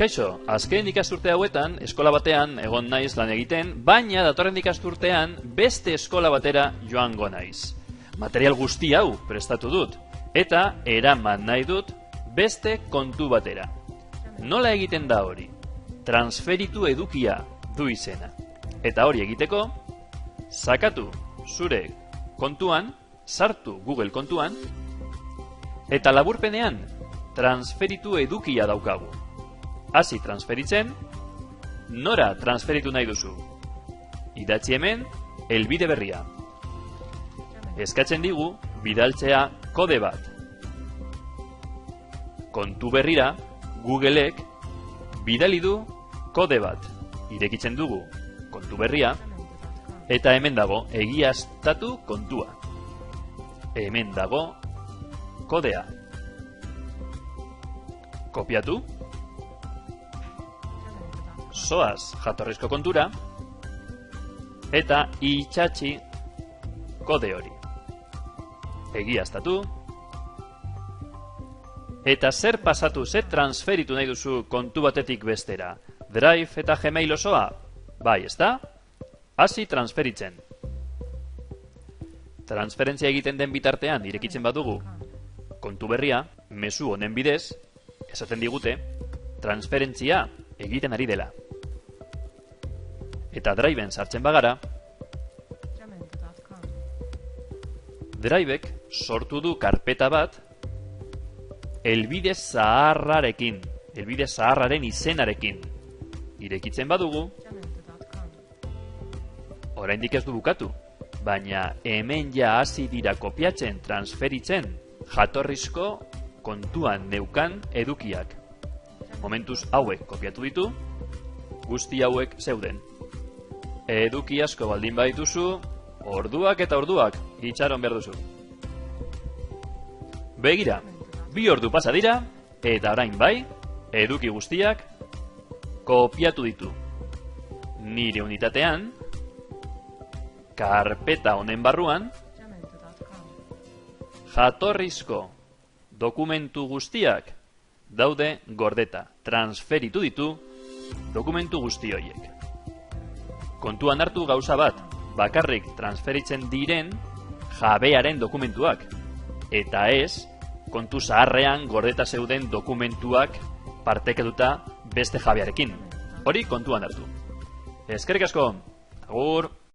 Kaixo, azken ikasturte hauetan, eskola batean egon naiz lan egiten, baina datorren ikasturtean beste eskola batera joango naiz. Material guzti hau prestatu dut, eta eraman nahi dut beste kontu batera. Nola egiten da hori? Transferitu edukia du izena. Eta hori egiteko, sakatu zure kontuan, sartu Google kontuan, eta laburpenean transferitu edukia daukagu. Hasi transferitzen, nora transferitu nahi duzu. Idatzi hemen, helbide berria. Eskatzen digu, bidaltzea kode bat. Kontu berrira, Googleek bidali du kode bat. Irekitzen dugu kontu berria, eta hemen dago egiaztatu kontua. Hemen dago kodea. Kopiatu. Zoaz jatorrizko kontura, eta itsatsi kode hori. Egiaztatu. Eta zer pasatu, zer transferitu nahi duzu kontu batetik bestera? Drive eta Gmail osoa? Bai, ezta? Hasi transferitzen. Transferentzia egiten den bitartean irekitzen badugu kontu berria, mezu honen bidez, esaten digute, transferentzia egiten ari dela. Eta Driven sartzen bagara, Drivek sortu du karpeta bat helbide zaharrarekin, helbide zaharraren izenarekin. Irekitzen badugu, oraindik ez du bukatu, baina hemen ja hasi dira kopiatzen, transferitzen, jatorrizko kontuan neukan edukiak. Momentuz hauek kopiatu ditu, guzti hauek zeuden. Eduki asko baldin badituzu, orduak eta orduak itxaron behar duzu. Begira, 2 ordu pasa dira, eta orain bai, eduki guztiak kopiatu ditu. Nire unitatean, karpeta honen barruan, jatorrizko dokumentu guztiak daude gordeta. Transferitu ditu dokumentu guzti horiek. Kontuan hartu gauza bat, bakarrik transferitzen diren jabearen dokumentuak, eta ez kontu zaharrean gordeta zeuden dokumentuak partekeduta beste jabearekin. Hori kontuan hartu. Eskerrik asko, agur!